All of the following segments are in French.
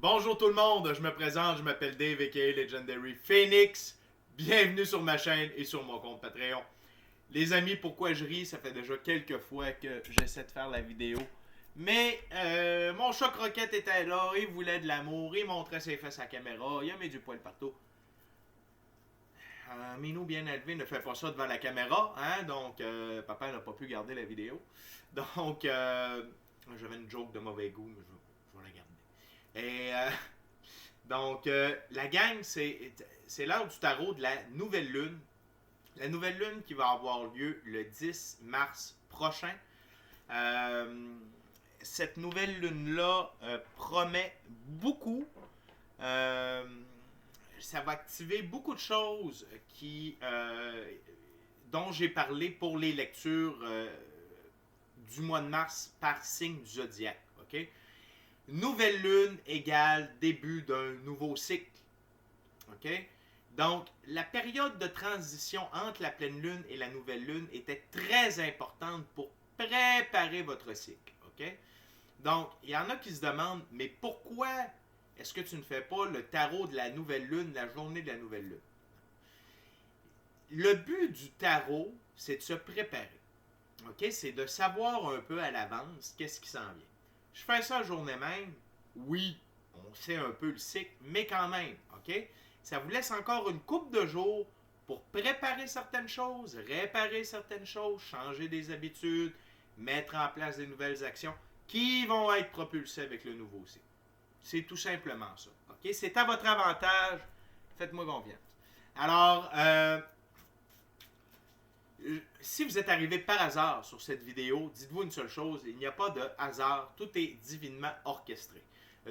Bonjour tout le monde, je me présente, je m'appelle Dave aka Legendary Phoenix. Bienvenue sur ma chaîne et sur mon compte Patreon. Les amis, pourquoi je ris? Ça fait déjà quelques fois que j'essaie de faire la vidéo. Mais mon chat croquette était là, il voulait de l'amour, il montrait ses fesses à la caméra, il a mis du poil partout. Un minou bien élevé ne fait pas ça devant la caméra, hein? Donc papa n'a pas pu garder la vidéo. Donc j'avais une joke de mauvais goût, mais je vais la garder. Et donc, la gang, c'est l'heure du tarot de la nouvelle lune. La nouvelle lune qui va avoir lieu le 10 mars prochain. Euh, cette nouvelle lune-là promet beaucoup. Euh, Ça va activer beaucoup de choses dont j'ai parlé pour les lectures du mois de mars par signe du zodiaque. OK? Nouvelle lune égale début d'un nouveau cycle. OK? Donc, la période de transition entre la pleine lune et la nouvelle lune était très importante pour préparer votre cycle. OK? Donc, il y en a qui se demandent, mais pourquoi est-ce que tu ne fais pas le tarot de la nouvelle lune, la journée de la nouvelle lune? Le but du tarot, c'est de se préparer. OK? C'est de savoir un peu à l'avance qu'est-ce qui s'en vient. Je fais ça la journée même. Oui, on sait un peu le cycle, mais quand même, OK? Ça vous laisse encore une couple de jours pour préparer certaines choses, réparer certaines choses, changer des habitudes, mettre en place des nouvelles actions qui vont être propulsées avec le nouveau cycle. C'est tout simplement ça. OK? C'est à votre avantage. Faites-moi confiance. Alors, si vous êtes arrivé par hasard sur cette vidéo, dites-vous une seule chose, il n'y a pas de hasard, tout est divinement orchestré.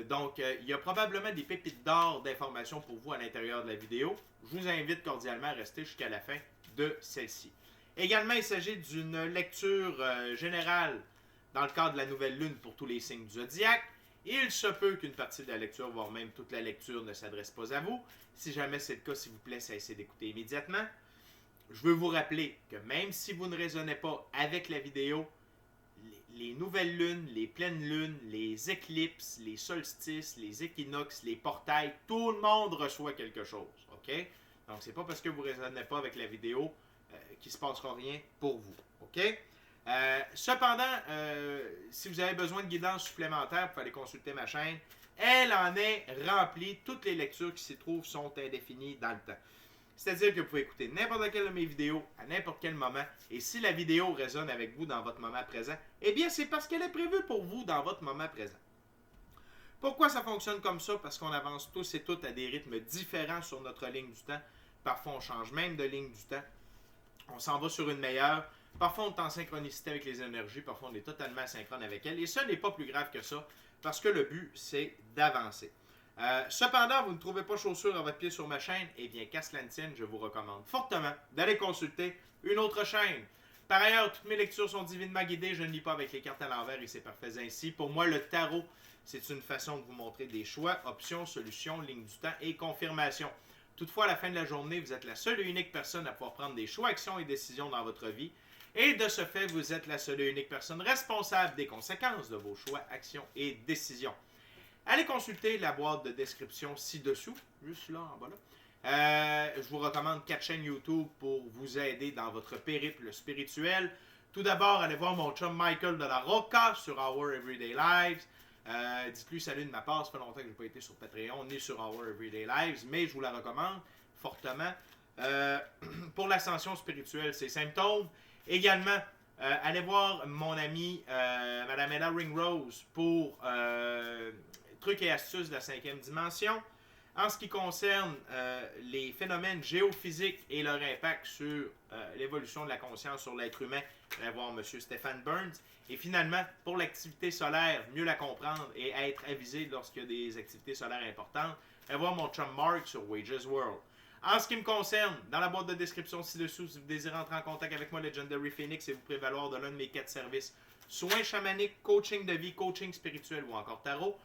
Donc, il y a probablement des pépites d'or d'informations pour vous à l'intérieur de la vidéo. Je vous invite cordialement à rester jusqu'à la fin de celle-ci. Également, il s'agit d'une lecture générale dans le cadre de la nouvelle lune pour tous les signes du zodiaque. Il se peut qu'une partie de la lecture, voire même toute la lecture, ne s'adresse pas à vous. Si jamais c'est le cas, s'il vous plaît, cessez d'écouter immédiatement. Je veux vous rappeler que même si vous ne raisonnez pas avec la vidéo, les nouvelles lunes, les pleines lunes, les éclipses, les solstices, les équinoxes, les portails, tout le monde reçoit quelque chose. OK? Donc, c'est pas parce que vous ne raisonnez pas avec la vidéo qu'il ne se passera rien pour vous. OK? Cependant, si vous avez besoin de guidance supplémentaire, vous pouvez aller consulter ma chaîne. Elle en est remplie. Toutes les lectures qui s'y trouvent sont indéfinies dans le temps. C'est-à-dire que vous pouvez écouter n'importe quelle de mes vidéos à n'importe quel moment. Et si la vidéo résonne avec vous dans votre moment présent, eh bien c'est parce qu'elle est prévue pour vous dans votre moment présent. Pourquoi ça fonctionne comme ça? Parce qu'on avance tous et toutes à des rythmes différents sur notre ligne du temps. Parfois on change même de ligne du temps. On s'en va sur une meilleure. Parfois on est en synchronicité avec les énergies. Parfois on est totalement asynchrone avec elles. Et ça n'est pas plus grave que ça. Parce que le but, c'est d'avancer. Cependant, vous ne trouvez pas chaussures à votre pied sur ma chaîne, eh bien, qu'à cela ne tienne, je vous recommande fortement d'aller consulter une autre chaîne. Par ailleurs, toutes mes lectures sont divinement guidées, je ne lis pas avec les cartes à l'envers et c'est parfait ainsi. Pour moi, le tarot, c'est une façon de vous montrer des choix, options, solutions, lignes du temps et confirmations. Toutefois, à la fin de la journée, vous êtes la seule et unique personne à pouvoir prendre des choix, actions et décisions dans votre vie. Et de ce fait, vous êtes la seule et unique personne responsable des conséquences de vos choix, actions et décisions. Allez consulter la boîte de description ci-dessous, juste là en bas là. Je vous recommande 4 chaînes YouTube pour vous aider dans votre périple spirituel. Tout d'abord, allez voir mon chum Michael de la Rocca sur Our Everyday Lives. Dites-lui salut de ma part, ça fait longtemps que je n'ai pas été sur Patreon ni sur Our Everyday Lives, mais je vous la recommande fortement. Pour l'ascension spirituelle, ses symptômes. Également, allez voir mon amie Madame Ella Ringrose pour trucs et astuces de la 5e dimension. En ce qui concerne les phénomènes géophysiques et leur impact sur l'évolution de la conscience sur l'être humain, allez voir M. Stéphane Burns. Et finalement, pour l'activité solaire, mieux la comprendre et être avisé lorsqu'il y a des activités solaires importantes, allez voir mon chum Mark sur Wages World. En ce qui me concerne, dans la boîte de description ci-dessous, si vous désirez entrer en contact avec moi, Legendary Phoenix, et vous prévaloir de l'un de mes 4 services, soins chamaniques, coaching de vie, coaching spirituel ou encore tarot,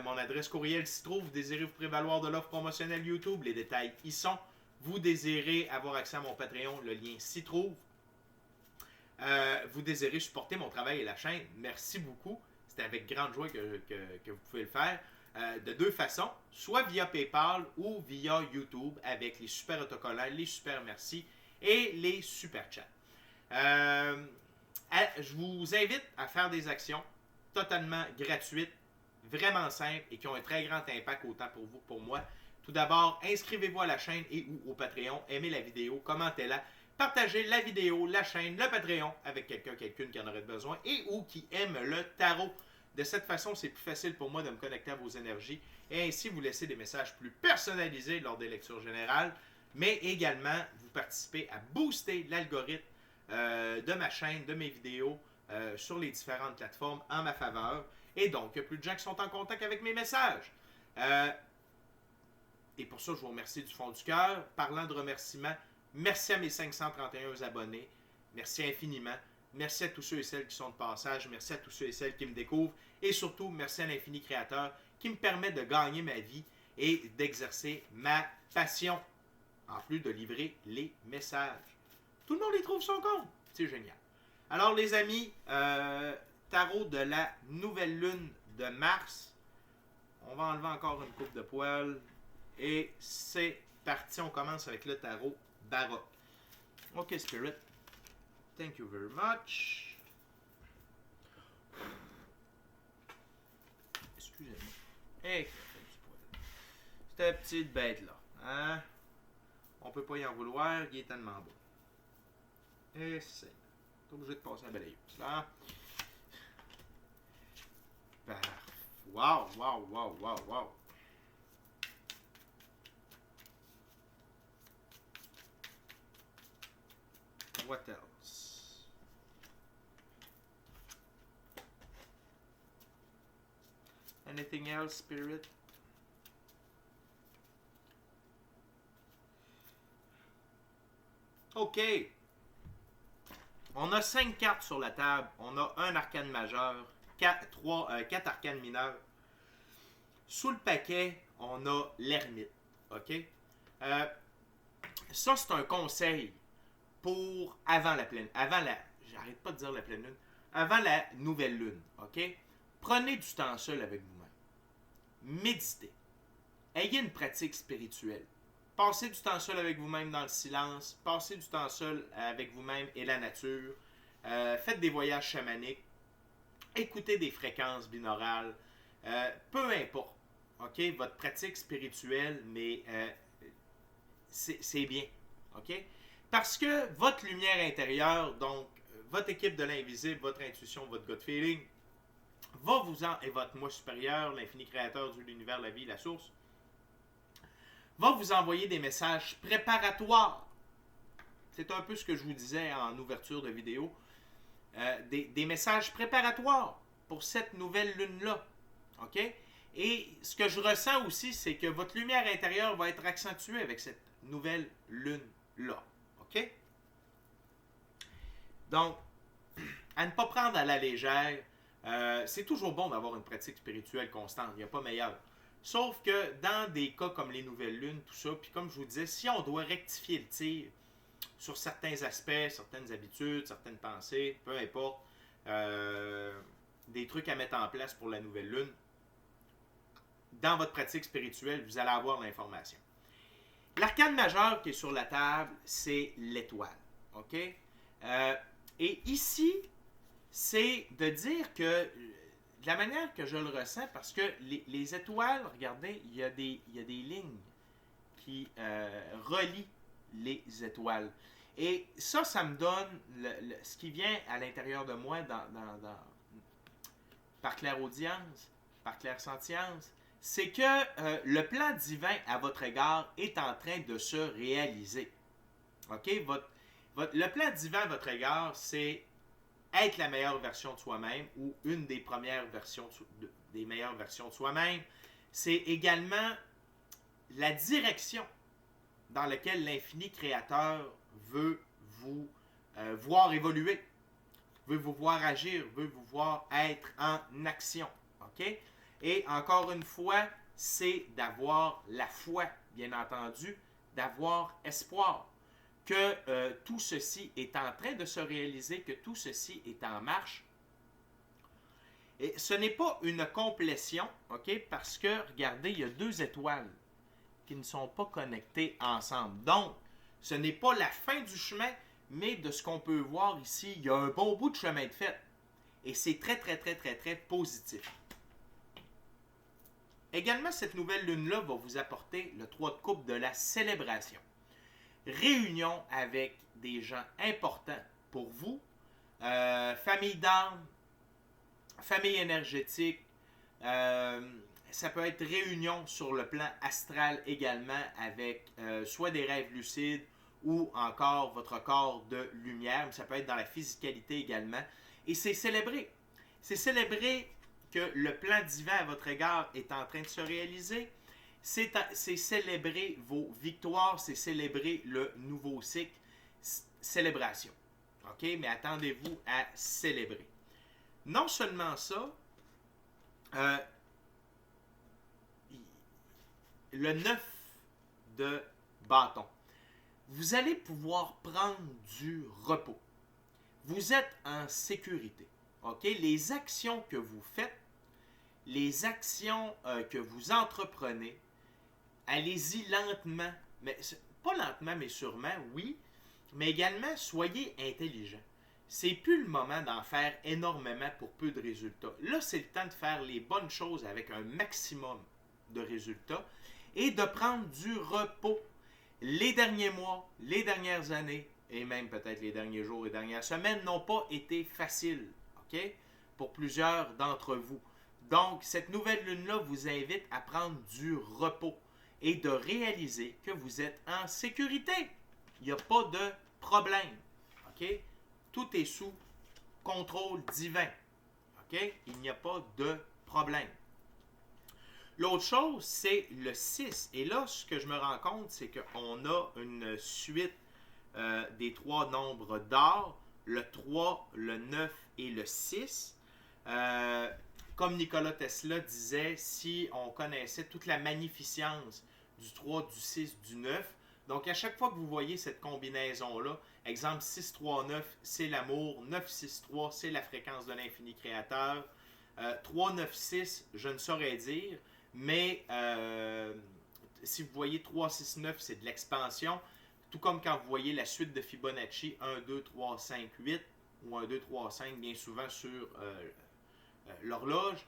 mon adresse courriel s'y trouve. Vous désirez vous prévaloir de l'offre promotionnelle YouTube, les détails y sont. Vous désirez avoir accès à mon Patreon, le lien s'y trouve. Vous désirez supporter mon travail et la chaîne, merci beaucoup. C'est avec grande joie que vous pouvez le faire. de deux façons, soit via PayPal ou via YouTube avec les super autocollants, les super merci et les super chats. Je vous invite à faire des actions totalement gratuites, vraiment simples et qui ont un très grand impact autant pour vous que pour moi. Tout d'abord, inscrivez-vous à la chaîne et ou au Patreon, aimez la vidéo, commentez-la, partagez la vidéo, la chaîne, le Patreon avec quelqu'une qui en aurait besoin et ou qui aime le tarot. De cette façon, c'est plus facile pour moi de me connecter à vos énergies et ainsi vous laisser des messages plus personnalisés lors des lectures générales, mais également vous participez à booster l'algorithme de ma chaîne, de mes vidéos sur les différentes plateformes en ma faveur. Et donc, il y a plus de gens qui sont en contact avec mes messages. Et pour ça, je vous remercie du fond du cœur. Parlant de remerciements, merci à mes 531 abonnés. Merci infiniment. Merci à tous ceux et celles qui sont de passage. Merci à tous ceux et celles qui me découvrent. Et surtout, merci à l'Infini Créateur qui me permet de gagner ma vie et d'exercer ma passion. En plus de livrer les messages. Tout le monde les trouve son compte. C'est génial. Alors les amis, tarot de la nouvelle lune de mars. On va enlever encore une coupe de poils. Et c'est parti. On commence avec le tarot baroque. Ok Spirit. Thank you very much. Excusez-moi. Hey, cette petite bête-là. Hein? On peut pas y en vouloir, il est tellement beau. Et c'est. T'es obligé de passer à balayeuse. Là. Wow, wow, wow, wow, wow. What else? Anything else, Spirit? OK. On a 5 cartes sur la table. On a un arcane majeur, 4 arcanes mineurs. Sous le paquet, on a l'ermite. OK? Ça, c'est un conseil pour avant la pleine... J'arrête pas de dire la pleine lune. Avant la nouvelle lune. OK? Prenez du temps seul avec vous-même. Méditez. Ayez une pratique spirituelle. Passez du temps seul avec vous-même dans le silence. Passez du temps seul avec vous-même et la nature. Faites des voyages chamaniques. Écoutez des fréquences binaurales. Peu importe. OK? Votre pratique spirituelle, mais c'est bien. OK? Parce que votre lumière intérieure, donc votre équipe de l'invisible, votre intuition, votre gut feeling, va vous en... et votre moi supérieur, l'infini créateur de l'univers, la vie, la source, va vous envoyer des messages préparatoires. C'est un peu ce que je vous disais en ouverture de vidéo. Des messages préparatoires pour cette nouvelle lune-là. OK? Et ce que je ressens aussi, c'est que votre lumière intérieure va être accentuée avec cette nouvelle lune-là. OK? Donc, à ne pas prendre à la légère, c'est toujours bon d'avoir une pratique spirituelle constante. Il n'y a pas meilleur. Sauf que dans des cas comme les nouvelles lunes, tout ça, puis comme je vous disais, si on doit rectifier le tir sur certains aspects, certaines habitudes, certaines pensées, peu importe, des trucs à mettre en place pour la nouvelle lune, dans votre pratique spirituelle, vous allez avoir l'information. L'arcane majeur qui est sur la table, c'est l'étoile. OK? Et ici, c'est de dire que, de la manière que je le ressens, parce que les étoiles, regardez, il y a des lignes qui relient les étoiles. Et ça me donne ce qui vient à l'intérieur de moi par clairaudience, par clairsentience, c'est que le plan divin à votre égard est en train de se réaliser. OK? Le plan divin à votre égard, c'est être la meilleure version de soi-même ou une des premières versions des meilleures versions de soi-même. C'est également la direction dans laquelle l'infini créateur veut vous voir évoluer, veut vous voir agir, veut vous voir être en action. OK? Et encore une fois, c'est d'avoir la foi, bien entendu, d'avoir espoir que tout ceci est en train de se réaliser, que tout ceci est en marche. Et ce n'est pas une complétion, OK? Parce que, regardez, il y a 2 étoiles qui ne sont pas connectées ensemble. Donc, ce n'est pas la fin du chemin, mais de ce qu'on peut voir ici, il y a un bon bout de chemin de fait. Et c'est très, très, très, très, très positif. Également, cette nouvelle lune-là va vous apporter le 3 de coupe de la célébration. Réunion avec des gens importants pour vous, famille d'âme, famille énergétique, ça peut être réunion sur le plan astral également avec soit des rêves lucides ou encore votre corps de lumière, mais ça peut être dans la physicalité également. Et c'est célébrer. C'est célébrer que le plan divin à votre égard est en train de se réaliser. C'est célébrer vos victoires, c'est célébrer le nouveau cycle. Célébration. OK? Mais attendez-vous à célébrer. Non seulement ça, le 9 de bâton. Vous allez pouvoir prendre du repos. Vous êtes en sécurité. OK? Les actions que vous faites, les actions que vous entreprenez, allez-y lentement. Mais, pas lentement, mais sûrement, oui. Mais également, soyez intelligent. C'est plus le moment d'en faire énormément pour peu de résultats. Là, c'est le temps de faire les bonnes choses avec un maximum de résultats et de prendre du repos. Les derniers mois, les dernières années et même peut-être les derniers jours et dernières semaines n'ont pas été faciles, OK? Pour plusieurs d'entre vous. Donc, cette nouvelle lune-là vous invite à prendre du repos et de réaliser que vous êtes en sécurité. Il n'y a pas de problème, OK? Tout est sous contrôle divin, OK? Il n'y a pas de problème. L'autre chose, c'est le 6. Et là, ce que je me rends compte, c'est qu'on a une suite des 3 nombres d'or, le 3, le 9 et le 6. Comme Nikola Tesla disait, si on connaissait toute la magnificence du 3, du 6, du 9, donc à chaque fois que vous voyez cette combinaison-là, exemple 6-3-9, c'est l'amour, 9-6-3, c'est la fréquence de l'infini créateur, 3-9-6, je ne saurais dire, mais si vous voyez 3-6-9, c'est de l'expansion, tout comme quand vous voyez la suite de Fibonacci 1, 2, 3, 5, 8, ou 1, 2, 3, 5, bien souvent sur l'horloge,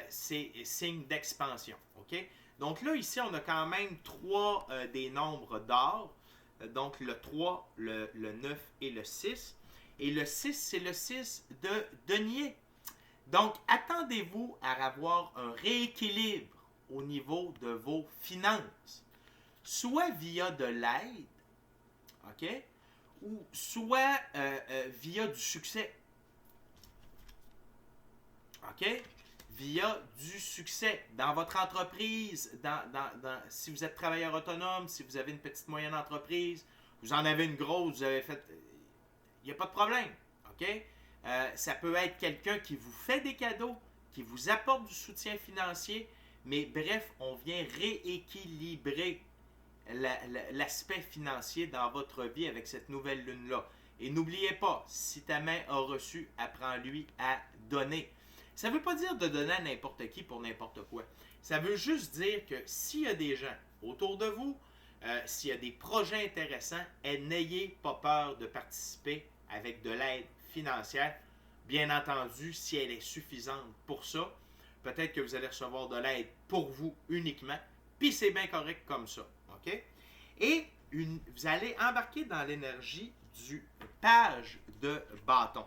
c'est signe d'expansion. OK? Donc là, ici, on a quand même 3 des nombres d'or. Donc le 3, le 9 et le 6. Et le 6, c'est le 6 de denier. Donc, attendez-vous à avoir un rééquilibre au niveau de vos finances. Soit via de l'aide, OK? Ou soit via du succès. OK? Via du succès dans votre entreprise, si vous êtes travailleur autonome, si vous avez une petite moyenne entreprise, vous en avez une grosse, vous avez fait... Il n'y a pas de problème. OK? Ça peut être quelqu'un qui vous fait des cadeaux, qui vous apporte du soutien financier, mais bref, on vient rééquilibrer l'aspect financier dans votre vie avec cette nouvelle lune-là. Et n'oubliez pas, si ta main a reçu, apprends-lui à donner. Ça ne veut pas dire de donner à n'importe qui pour n'importe quoi. Ça veut juste dire que s'il y a des gens autour de vous, s'il y a des projets intéressants, n'ayez pas peur de participer avec de l'aide financière. Bien entendu, si elle est suffisante pour ça, peut-être que vous allez recevoir de l'aide pour vous uniquement, puis c'est bien correct comme ça. OK? Et vous allez embarquer dans l'énergie du page de bâton.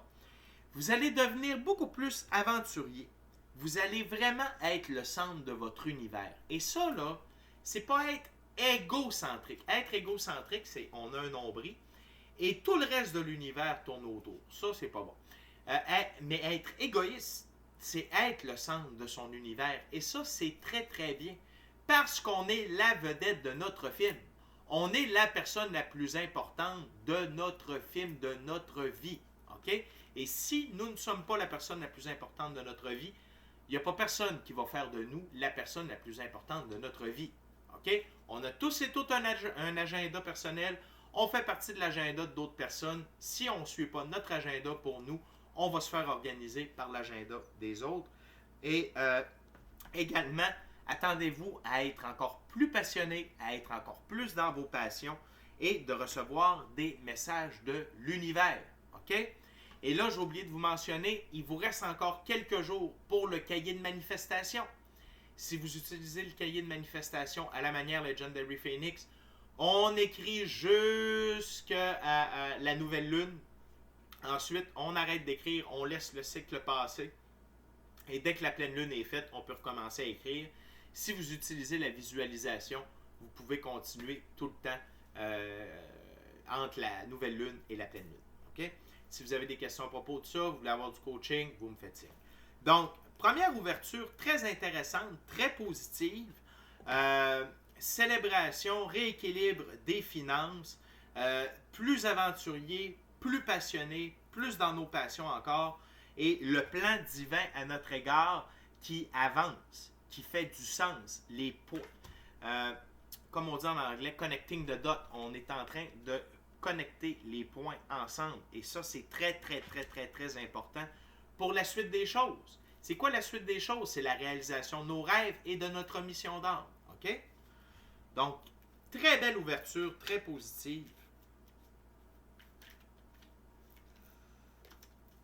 Vous allez devenir beaucoup plus aventurier. Vous allez vraiment être le centre de votre univers. Et ça, là, c'est pas être égocentrique. Être égocentrique, c'est on a un nombril et tout le reste de l'univers tourne autour. Ça, c'est pas bon. Mais être égoïste, c'est être le centre de son univers. Et ça, c'est très, très bien. Parce qu'on est la vedette de notre film. On est la personne la plus importante de notre film, de notre vie. OK? Et si nous ne sommes pas la personne la plus importante de notre vie, il n'y a pas personne qui va faire de nous la personne la plus importante de notre vie. OK? On a tous et toutes un agenda personnel. On fait partie de l'agenda d'autres personnes. Si on ne suit pas notre agenda pour nous, on va se faire organiser par l'agenda des autres. Et également, attendez-vous à être encore plus passionné, à être encore plus dans vos passions et de recevoir des messages de l'univers. OK? Et là, j'ai oublié de vous mentionner, il vous reste encore quelques jours pour le cahier de manifestation. Si vous utilisez le cahier de manifestation à la manière Legendary Phoenix, on écrit jusqu'à la nouvelle lune. Ensuite, on arrête d'écrire, on laisse le cycle passer. Et dès que la pleine lune est faite, on peut recommencer à écrire. Si vous utilisez la visualisation, vous pouvez continuer tout le temps entre la nouvelle lune et la pleine lune. OK? Si vous avez des questions à propos de ça, vous voulez avoir du coaching, vous me faites signe. Donc, première ouverture très intéressante, très positive. Célébration, rééquilibre des finances, plus aventurier, plus passionné, plus dans nos passions encore, et le plan divin à notre égard qui avance, qui fait du sens, les points. Comme on dit en anglais, connecting the dot, on est en train de connecter les points ensemble, et ça c'est très très très très très important pour la suite des choses. C'est quoi la suite des choses? C'est la réalisation de nos rêves et de notre mission d'âme. OK? Donc, très belle ouverture, très positive.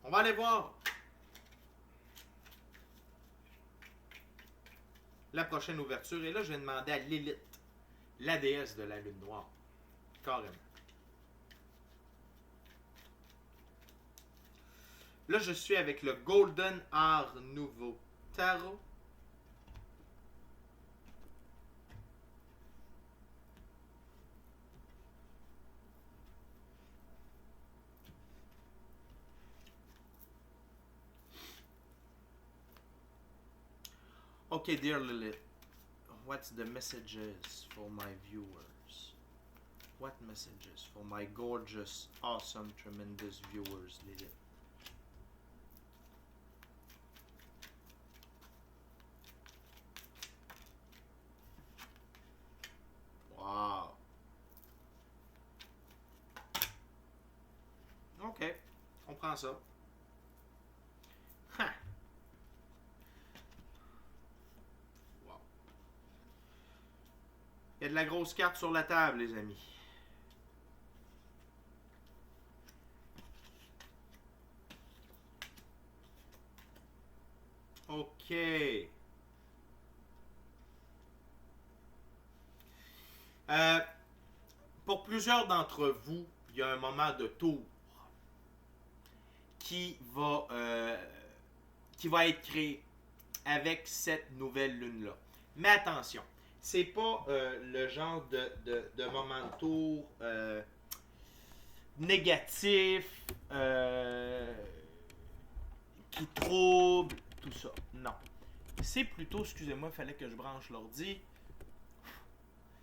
On va aller voir la prochaine ouverture. Et là, je vais demander à Lilith, la déesse de la lune noire. Carrément. Là, je suis avec le Golden Art Nouveau Tarot. Okay, dear Lilith, what's the messages for my viewers? What messages for my gorgeous, awesome, tremendous viewers, Lilith? Wow. OK, on prend ça. Ha. Wow. Il y a de la grosse carte sur la table, les amis. OK. Pour plusieurs d'entre vous, il y a un moment de tour qui va être créé avec cette nouvelle lune-là. Mais attention, c'est pas le genre de moment de tour négatif qui trouble tout ça. Non. C'est plutôt, excusez-moi, il fallait que je branche l'ordi.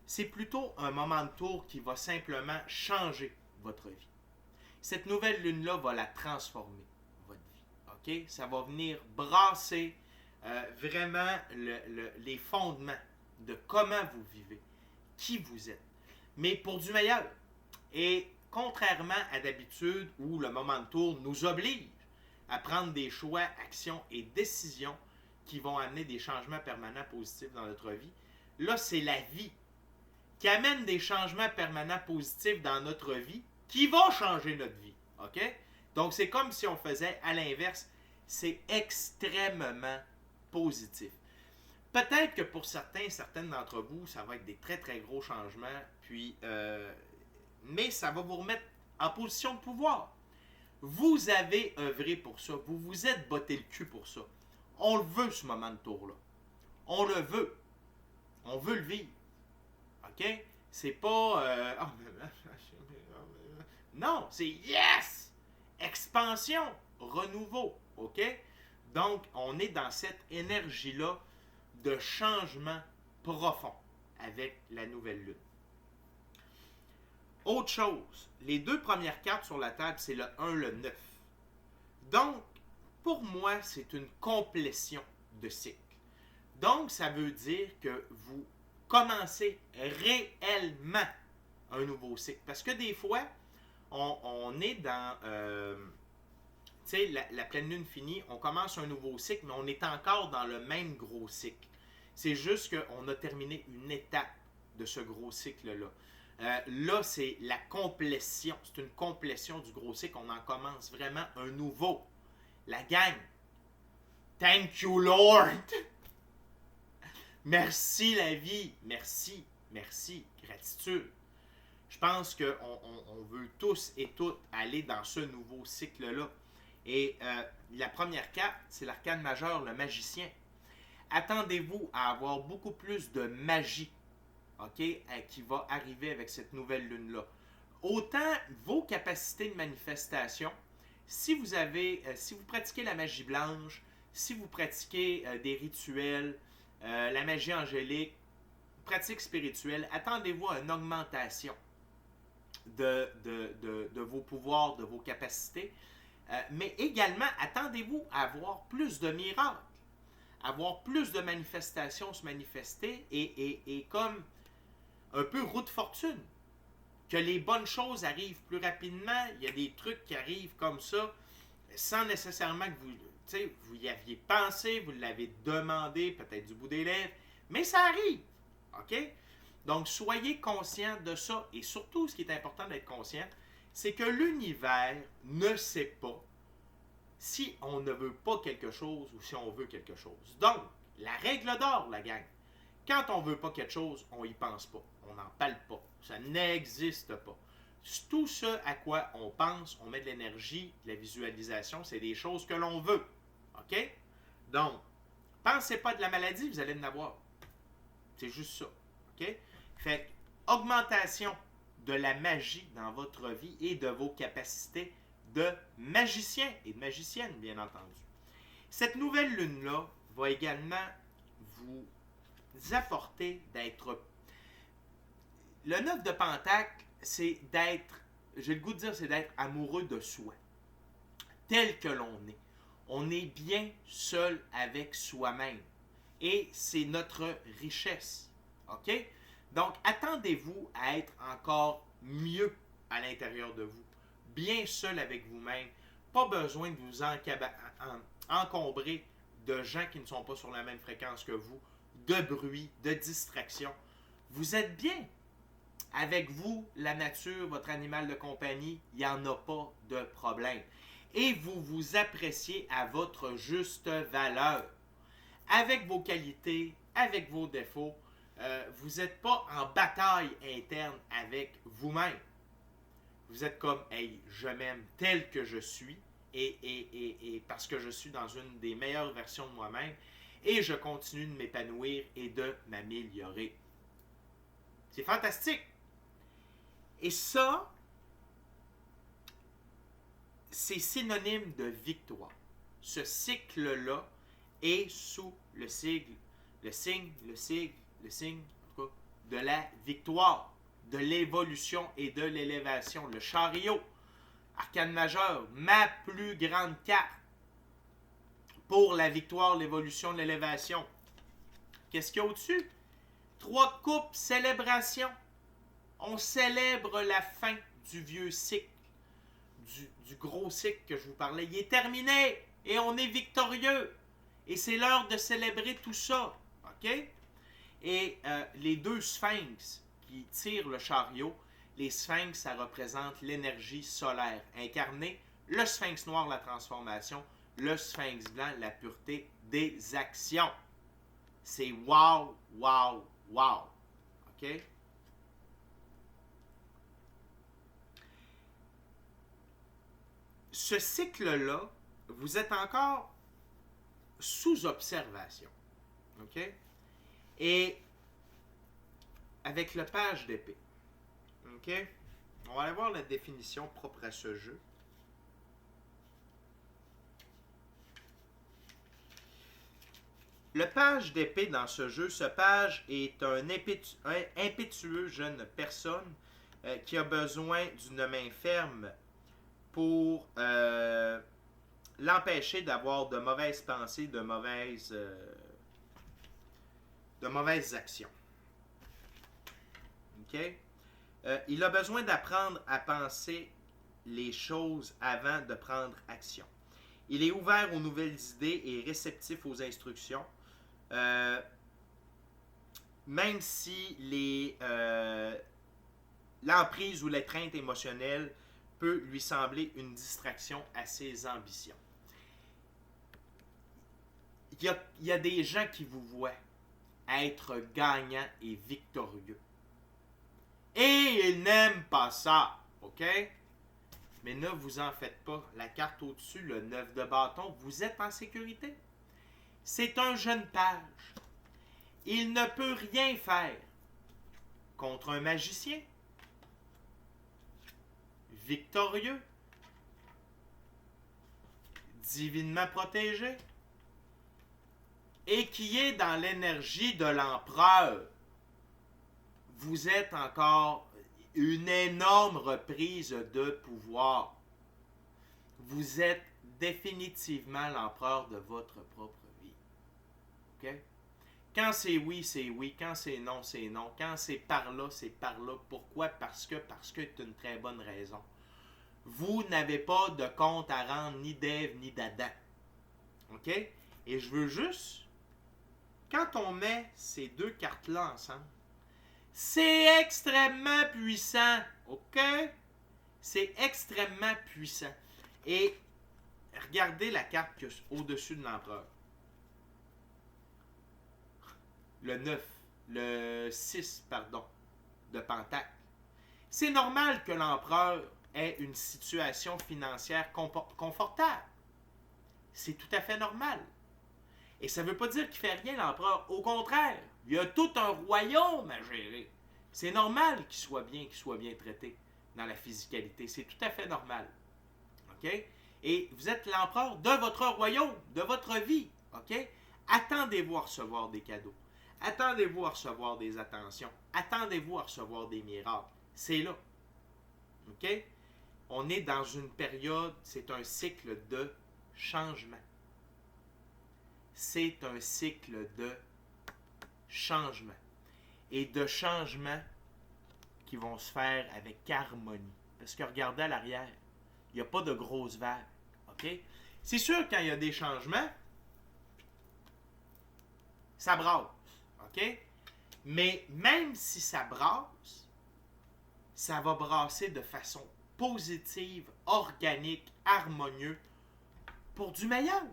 C'est plutôt un moment de tour qui va simplement changer votre vie. Cette nouvelle lune-là va la transformer, votre vie. OK? Ça va venir brasser vraiment les fondements de comment vous vivez, qui vous êtes, mais pour du meilleur. Et contrairement à d'habitude où le moment de tour nous oblige à prendre des choix, actions et décisions qui vont amener des changements permanents positifs dans notre vie, là, c'est la vie qui amène des changements permanents positifs dans notre vie qui vont changer notre vie. OK? Donc, c'est comme si on faisait à l'inverse. C'est extrêmement positif. Peut-être que pour certaines d'entre vous, ça va être des très, très gros changements, puis, mais ça va vous remettre en position de pouvoir. Vous avez œuvré pour ça. Vous vous êtes botté le cul pour ça. On le veut, ce moment de tour-là. On le veut. On veut le vivre. OK? C'est pas... non, c'est yes! Expansion, renouveau. OK? Donc, on est dans cette énergie-là de changement profond avec la nouvelle lune. Autre chose, les deux premières cartes sur la table, c'est le 1, le 9. Donc, pour moi, c'est une complétion de cycle. Donc, ça veut dire que vous commencez réellement un nouveau cycle. Parce que des fois, on est dans... tu sais, la pleine lune finie, on commence un nouveau cycle, mais on est encore dans le même gros cycle. C'est juste qu'on a terminé une étape de ce gros cycle-là. Là, c'est la complétion. C'est une complétion du gros cycle. On en commence vraiment un nouveau. La gang. Thank you, Lord. Merci, la vie. Merci, merci. Gratitude. Je pense qu'on veut tous et toutes aller dans ce nouveau cycle-là. Et la première carte, c'est l'arcane majeur, le magicien. Attendez-vous à avoir beaucoup plus de magie, OK, qui va arriver avec cette nouvelle lune-là. Autant vos capacités de manifestation, si vous pratiquez la magie blanche, si vous pratiquez des rituels, la magie angélique, pratique spirituelle, attendez-vous à une augmentation de vos pouvoirs, de vos capacités. Mais également, attendez-vous à avoir plus de miracles, avoir plus de manifestations se manifester et comme un peu roue de fortune. Que les bonnes choses arrivent plus rapidement, il y a des trucs qui arrivent comme ça, sans nécessairement que vous y aviez pensé, vous l'avez demandé, peut-être du bout des lèvres, mais ça arrive. OK? Donc, soyez conscient de ça. Et surtout, ce qui est important d'être conscient, c'est que l'univers ne sait pas si on ne veut pas quelque chose ou si on veut quelque chose. Donc, la règle d'or, la gang, quand on ne veut pas quelque chose, on n'y pense pas. On n'en parle pas. Ça n'existe pas. Tout ce à quoi on pense, on met de l'énergie, de la visualisation, c'est des choses que l'on veut. OK? Donc, pensez pas de la maladie, vous allez en avoir. C'est juste ça. OK? Fait augmentation de la magie dans votre vie et de vos capacités de magicien et de magicienne, bien entendu. Cette nouvelle lune-là va également vous apporter d'être... Le 9 de Pentacle, c'est d'être, j'ai le goût de dire, c'est d'être amoureux de soi, tel que l'on est. On est bien seul avec soi-même. Et c'est notre richesse. OK? Donc, attendez-vous à être encore mieux à l'intérieur de vous. Bien seul avec vous-même. Pas besoin de vous encombrer de gens qui ne sont pas sur la même fréquence que vous, de bruit, de distraction. Vous êtes bien. Avec vous, la nature, votre animal de compagnie, il n'y en a pas de problème. Et vous vous appréciez à votre juste valeur. Avec vos qualités, avec vos défauts, vous n'êtes pas en bataille interne avec vous-même. Vous êtes comme, hey, je m'aime tel que je suis, et parce que je suis dans une des meilleures versions de moi-même, et je continue de m'épanouir et de m'améliorer. C'est fantastique! Et ça, c'est synonyme de victoire. Ce cycle-là est sous le signe de la victoire, de l'évolution et de l'élévation. Le chariot, arcane majeur, ma plus grande carte pour la victoire, l'évolution, l'élévation. Qu'est-ce qu'il y a au-dessus? 3 coupes, célébration. On célèbre la fin du vieux cycle, du gros cycle que je vous parlais. Il est terminé et on est victorieux. Et c'est l'heure de célébrer tout ça. OK? Et les 2 sphinx qui tirent le chariot, les sphinx, ça représente l'énergie solaire incarnée. Le sphinx noir, la transformation. Le sphinx blanc, la pureté des actions. C'est wow, wow, wow. OK? Ce cycle-là, vous êtes encore sous observation. OK? Et avec le page d'épée. OK? On va aller voir la définition propre à ce jeu. Le page d'épée dans ce jeu, ce page est un impétueux jeune personne qui a besoin d'une main ferme pour l'empêcher d'avoir de mauvaises pensées, de mauvaises actions. OK? Il a besoin d'apprendre à penser les choses avant de prendre action. Il est ouvert aux nouvelles idées et réceptif aux instructions. Même si l'emprise ou l'étreinte émotionnelle peut lui sembler une distraction à ses ambitions. Il y a des gens qui vous voient être gagnant et victorieux. Et ils n'aiment pas ça, ok? Mais ne vous en faites pas. La carte au-dessus, le 9 de bâton, vous êtes en sécurité. C'est un jeune page. Il ne peut rien faire contre un magicien. Victorieux. Divinement protégé. Et qui est dans l'énergie de l'empereur. Vous êtes encore une énorme reprise de pouvoir. Vous êtes définitivement l'empereur de votre propre vie. OK? Quand c'est oui, c'est oui. Quand c'est non, c'est non. Quand c'est par là, c'est par là. Pourquoi? Parce que c'est une très bonne raison. Vous n'avez pas de compte à rendre ni d'Ève ni d'Adam. OK? Et je veux juste, quand on met ces deux cartes-là ensemble, c'est extrêmement puissant. OK? C'est extrêmement puissant. Et regardez la carte qui est au-dessus de l'empereur. Le 9, le 6, pardon, de Pentacle. C'est normal que l'empereur ait une situation financière confortable. C'est tout à fait normal. Et ça ne veut pas dire qu'il ne fait rien, l'empereur. Au contraire, il y a tout un royaume à gérer. C'est normal qu'il soit bien traité dans la physicalité. C'est tout à fait normal. OK? Et vous êtes l'empereur de votre royaume, de votre vie. OK? Attendez-vous à recevoir des cadeaux. Attendez-vous à recevoir des attentions. Attendez-vous à recevoir des miracles. C'est là. OK? On est dans une période, c'est un cycle de changement. C'est un cycle de changement. Et de changement qui vont se faire avec harmonie. Parce que regardez à l'arrière, il n'y a pas de grosses vagues. OK? C'est sûr, quand il y a des changements, ça brasse. OK? Mais même si ça brasse, ça va brasser de façon positive, organique, harmonieuse, pour du meilleur.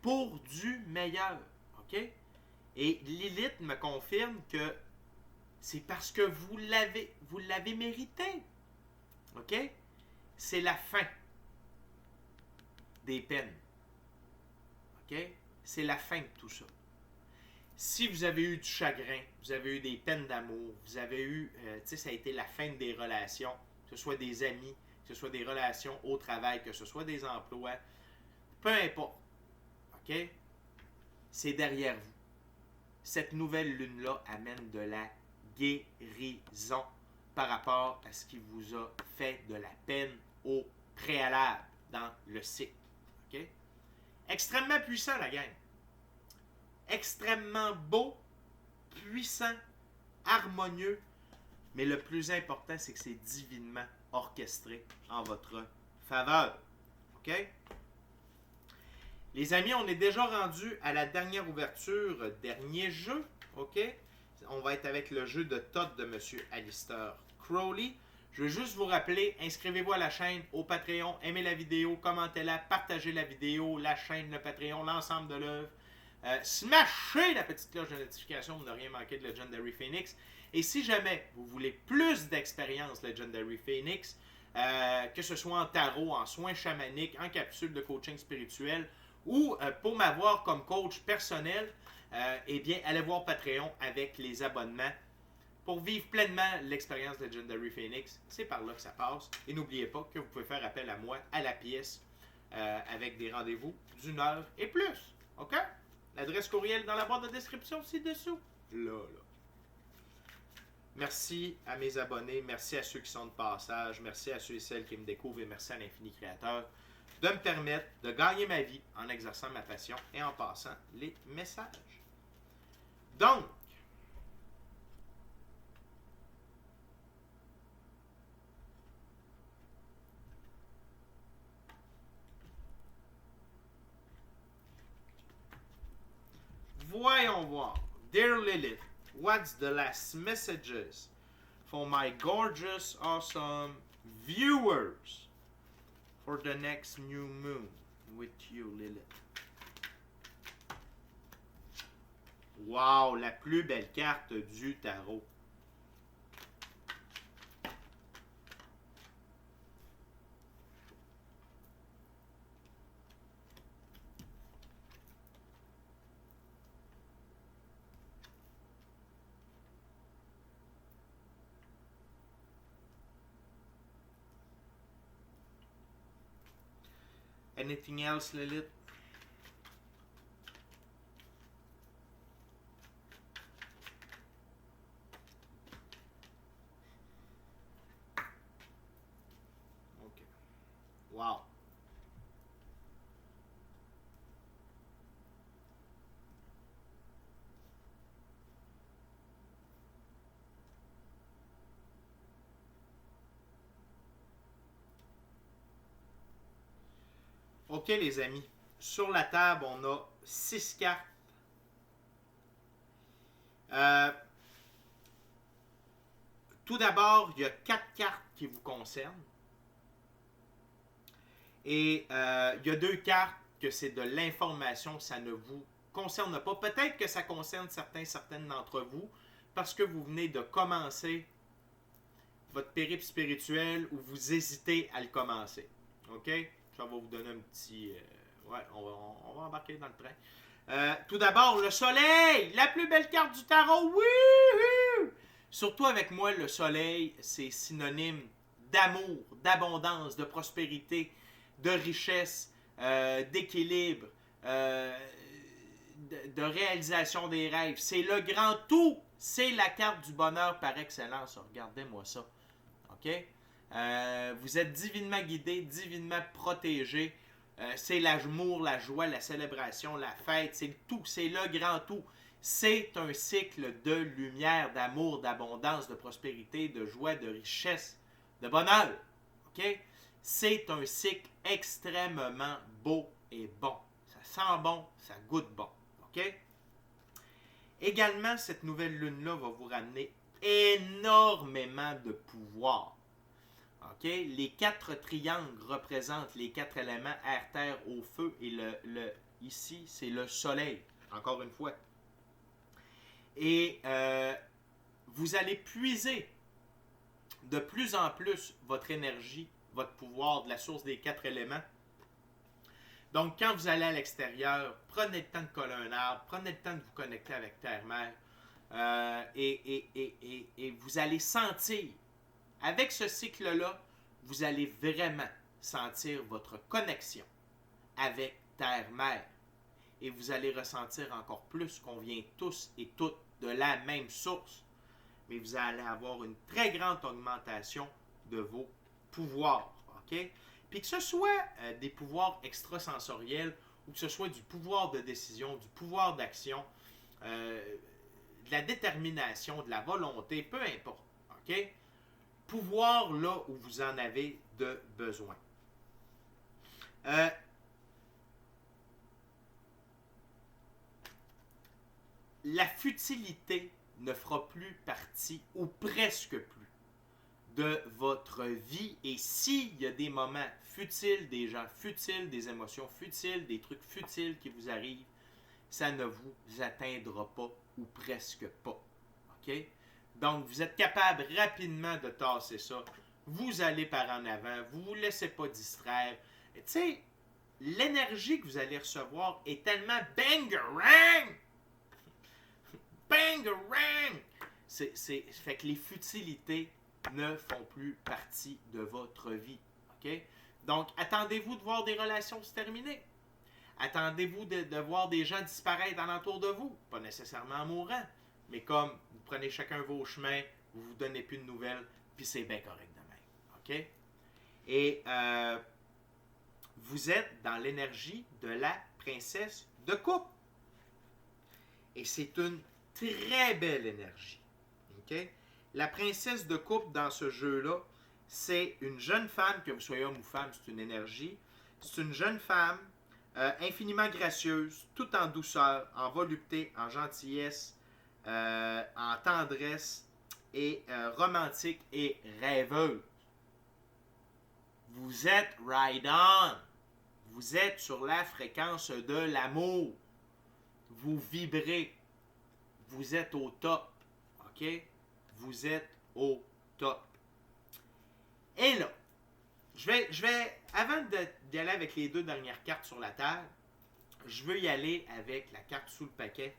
Pour du meilleur. OK? Et Lilith me confirme que c'est parce que vous l'avez mérité. OK? C'est la fin des peines. OK? C'est la fin de tout ça. Si vous avez eu du chagrin, vous avez eu des peines d'amour, vous avez eu, ça a été la fin des relations, que ce soit des amis, que ce soit des relations au travail, que ce soit des emplois, peu importe. OK? C'est derrière vous. Cette nouvelle lune-là amène de la guérison par rapport à ce qui vous a fait de la peine au préalable dans le cycle. OK? Extrêmement puissant, la gang. Extrêmement beau, puissant, harmonieux, mais le plus important, c'est que c'est divinement orchestré en votre faveur. OK? Les amis, on est déjà rendu à la dernière ouverture, dernier jeu. OK? On va être avec le jeu de Todd de M. Alistair Crowley. Je veux juste vous rappeler, inscrivez-vous à la chaîne, au Patreon, aimez la vidéo, commentez-la, partagez la vidéo, la chaîne, le Patreon, l'ensemble de l'œuvre. Smashez la petite cloche de notification pour ne rien manquer de Legendary Phoenix. Et si jamais vous voulez plus d'expérience Legendary Phoenix, que ce soit en tarot, en soins chamaniques, en capsule de coaching spirituel, ou pour m'avoir comme coach personnel, eh bien, allez voir Patreon avec les abonnements pour vivre pleinement l'expérience Legendary Phoenix. C'est par là que ça passe. Et n'oubliez pas que vous pouvez faire appel à moi à la pièce avec des rendez-vous d'une heure et plus. OK? L'adresse courriel dans la barre de description ci-dessous. Là. Merci à mes abonnés, merci à ceux qui sont de passage, merci à ceux et celles qui me découvrent et merci à l'Infini Créateur de me permettre de gagner ma vie en exerçant ma passion et en passant les messages. Donc, voyons voir. Dear Lilith, what's the last messages for my gorgeous, awesome viewers for the next new moon with you, Lilith? Wow, la plus belle carte du tarot. Anything else, Lilith? OK. Wow. OK, les amis. Sur la table, on a 6 cartes. Tout d'abord, il y a 4 cartes qui vous concernent. Et il y a 2 cartes que c'est de l'information, ça ne vous concerne pas. Peut-être que ça concerne certaines d'entre vous, parce que vous venez de commencer votre périple spirituel ou vous hésitez à le commencer. OK? Ça va vous donner un petit... ouais, on va embarquer dans le train. Tout d'abord, le soleil! La plus belle carte du tarot! Wouhou! Surtout avec moi, le soleil, c'est synonyme d'amour, d'abondance, de prospérité, de richesse, d'équilibre, de réalisation des rêves. C'est le grand tout. C'est la carte du bonheur par excellence. Regardez-moi ça. OK? Vous êtes divinement guidé, divinement protégé. C'est l'amour, la joie, la célébration, la fête. C'est le tout. C'est le grand tout. C'est un cycle de lumière, d'amour, d'abondance, de prospérité, de joie, de richesse, de bonheur. OK? C'est un cycle extrêmement beau et bon. Ça sent bon, ça goûte bon. OK? Également, cette nouvelle lune-là va vous ramener énormément de pouvoir. OK? Les 4 triangles représentent les 4 éléments air, terre, eau, feu. Et ici, c'est le soleil. Encore une fois. Et vous allez puiser de plus en plus votre énergie, votre pouvoir de la source des 4 éléments. Donc, quand vous allez à l'extérieur, prenez le temps de coller un arbre, prenez le temps de vous connecter avec Terre-Mère et vous allez sentir, avec ce cycle-là, vous allez vraiment sentir votre connexion avec Terre-Mère. Et vous allez ressentir encore plus qu'on vient tous et toutes de la même source. Mais vous allez avoir une très grande augmentation de vos pouvoirs. OK? Puis que ce soit des pouvoirs extrasensoriels ou que ce soit du pouvoir de décision, du pouvoir d'action, de la détermination, de la volonté, peu importe. OK? Pouvoir là où vous en avez de besoin. La futilité ne fera plus partie, ou presque plus, de votre vie. Et s'il y a des moments futiles, des gens futiles, des émotions futiles, des trucs futiles qui vous arrivent, ça ne vous atteindra pas, ou presque pas. OK? Donc, vous êtes capable rapidement de tasser ça. Vous allez par en avant. Vous ne vous laissez pas distraire. Tu sais, l'énergie que vous allez recevoir est tellement bangarang! Bangarang! Fait que les futilités ne font plus partie de votre vie. OK? Donc, attendez-vous de voir des relations se terminer. Attendez-vous de voir des gens disparaître alentour de vous. Pas nécessairement en mourant, mais comme vous prenez chacun vos chemins, vous ne vous donnez plus de nouvelles, puis c'est bien correct de même. OK? Et vous êtes dans l'énergie de la princesse de coupe. Et c'est une très belle énergie. OK? La princesse de coupe dans ce jeu-là, c'est une jeune femme, que vous soyez homme ou femme, c'est une énergie. C'est une jeune femme infiniment gracieuse, tout en douceur, en volupté, en gentillesse, en tendresse et romantique et rêveuse. Vous êtes right on. Vous êtes sur la fréquence de l'amour. Vous vibrez. Vous êtes au top. OK? Vous êtes au top. Et là, je vais avant d'y aller avec les deux dernières cartes sur la table, je veux y aller avec la carte sous le paquet,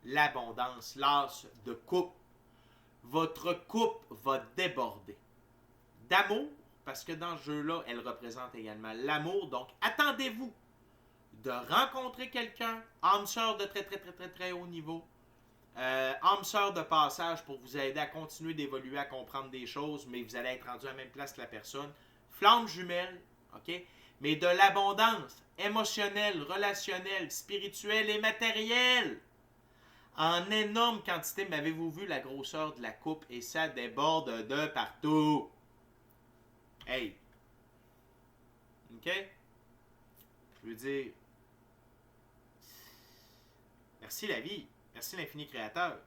l'abondance, l'as de coupe. Votre coupe va déborder d'amour, parce que dans ce jeu-là, elle représente également l'amour. Donc, attendez-vous de rencontrer quelqu'un, âme sœur de très, très, très, très, très haut niveau, âme sœur de passage pour vous aider à continuer d'évoluer, à comprendre des choses, mais vous allez être rendu à la même place que la personne. Flamme jumelle, OK? Mais de l'abondance émotionnelle, relationnelle, spirituelle et matérielle. En énorme quantité, m'avez-vous vu la grosseur de la coupe et ça déborde de partout. Hey! OK? Je veux dire, merci la vie, merci l'infini créateur.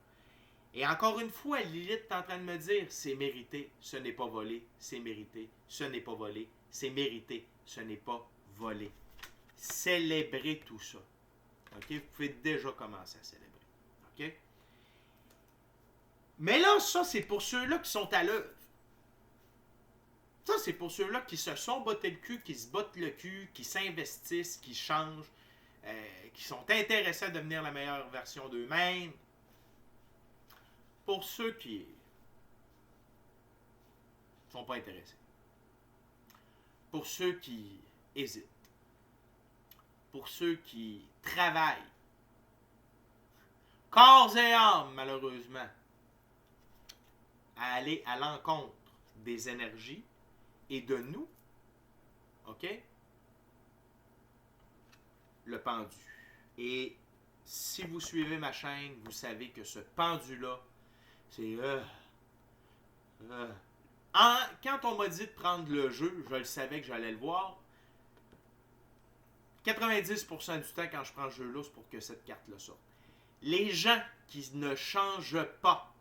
Et encore une fois, Lilith est en train de me dire, c'est mérité, ce n'est pas volé, c'est mérité, ce n'est pas volé, c'est mérité, ce n'est pas volé. Célébrez tout ça. OK? Vous pouvez déjà commencer à célébrer. OK? Mais là, ça, c'est pour ceux-là qui sont à l'œuvre. Ça, c'est pour ceux-là qui se sont bottés le cul, qui se bottent le cul, qui s'investissent, qui changent, qui sont intéressés à devenir la meilleure version d'eux-mêmes. Pour ceux qui ne sont pas intéressés. Pour ceux qui hésitent. Pour ceux qui travaillent. Corps et âme, malheureusement. À aller à l'encontre des énergies et de nous, OK? Le pendu. Et si vous suivez ma chaîne, vous savez que ce pendu-là, c'est... Quand on m'a dit de prendre le jeu, je le savais que j'allais le voir. 90% du temps, quand je prends ce jeu-là, c'est pour que cette carte-là sorte. Les gens qui ne changent pas,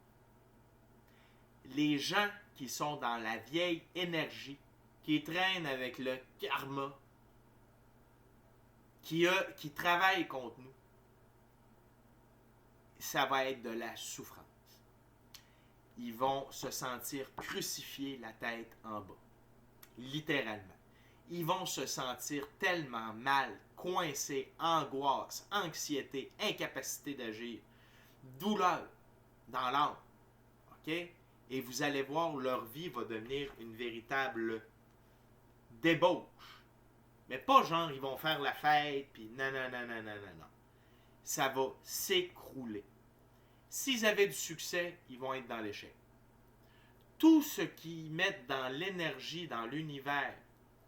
les gens qui sont dans la vieille énergie, qui traînent avec le karma, qui travaillent contre nous, ça va être de la souffrance. Ils vont se sentir crucifiés la tête en bas. Littéralement. Ils vont se sentir tellement mal, coincés, angoisse, anxiété, incapacité d'agir, douleur dans l'âme. OK? Et vous allez voir, leur vie va devenir une véritable débauche. Mais pas genre, ils vont faire la fête, puis non. Ça va s'écrouler. S'ils avaient du succès, ils vont être dans l'échec. Tout ce qu'ils mettent dans l'énergie, dans l'univers,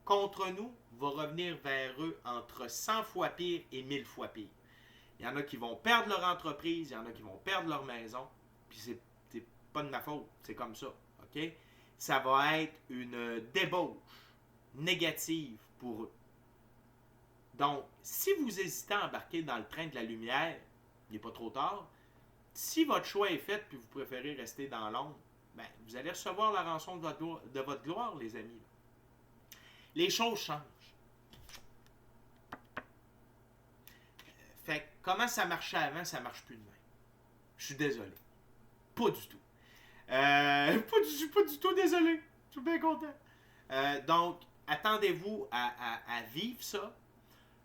contre nous, va revenir vers eux entre 100 fois pire et 1000 fois pire. Il y en a qui vont perdre leur entreprise, il y en a qui vont perdre leur maison, puis c'est pas de ma faute, c'est comme ça, OK? Ça va être une débauche négative pour eux. Donc, si vous hésitez à embarquer dans le train de la lumière, il n'est pas trop tard. Si votre choix est fait puis vous préférez rester dans l'ombre, ben, vous allez recevoir la rançon de votre gloire, les amis. Les choses changent. Fait que, comment ça marchait avant, ça ne marche plus de même. Je suis désolé. Pas du tout. Pas du tout désolé. Je suis bien content. Donc, attendez-vous à vivre ça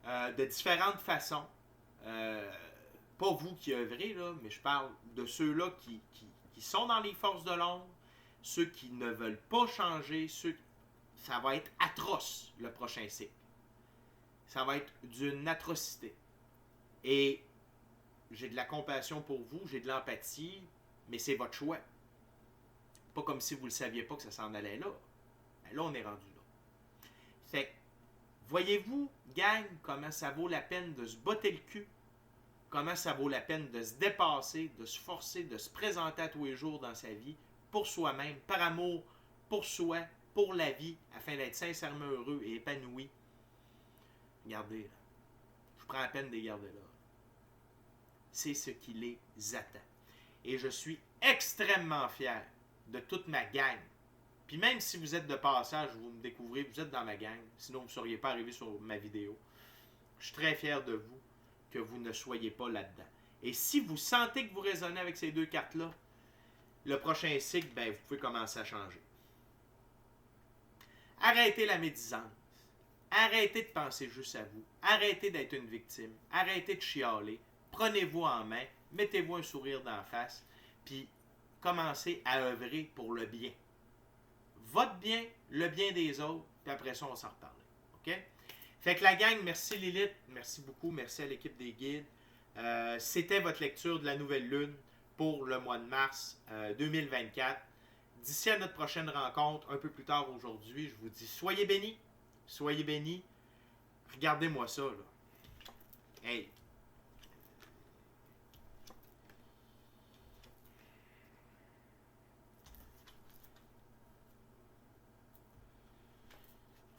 de différentes façons. Pas vous qui œuvrez, là, mais je parle de ceux-là qui sont dans les forces de l'ombre, ceux qui ne veulent pas changer, ça va être atroce le prochain cycle. Ça va être d'une atrocité. Et j'ai de la compassion pour vous, j'ai de l'empathie, mais c'est votre choix. Pas comme si vous ne le saviez pas que ça s'en allait là. Ben là, on est rendu là. Fait que, voyez-vous, gang, comment ça vaut la peine de se botter le cul, comment ça vaut la peine de se dépasser, de se forcer, de se présenter à tous les jours dans sa vie, pour soi-même, par amour, pour soi, pour la vie, afin d'être sincèrement heureux et épanoui. Regardez, là. prends la peine de les garder là. C'est ce qui les attend. Et je suis extrêmement fier de toute ma gang. Puis même si vous êtes de passage, vous me découvrez, vous êtes dans ma gang, sinon vous ne seriez pas arrivé sur ma vidéo. Je suis très fier de vous que vous ne soyez pas là-dedans. Et si vous sentez que vous résonnez avec ces deux cartes-là, le prochain cycle, ben, vous pouvez commencer à changer. Arrêtez la médisance. Arrêtez de penser juste à vous. Arrêtez d'être une victime. Arrêtez de chialer. Prenez-vous en main. Mettez-vous un sourire d'en face. Puis commencez à œuvrer pour le bien. Votre bien, le bien des autres. Puis après ça, on s'en reparle. OK? Fait que la gang, merci Lilith. Merci beaucoup. Merci à l'équipe des guides. C'était votre lecture de la nouvelle lune pour le mois de mars 2024. D'ici à notre prochaine rencontre, un peu plus tard aujourd'hui, je vous dis soyez bénis. Soyez bénis. Regardez-moi ça, là. Hey.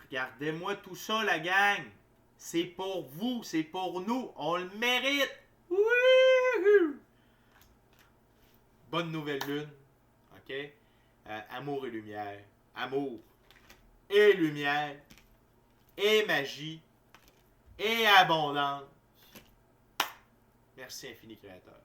Regardez-moi tout ça, la gang. C'est pour vous, c'est pour nous. On le mérite. Wouhou! Bonne nouvelle lune. OK? Amour et lumière. Amour et lumière. Et magie. Et abondance. Merci infini, Créateur.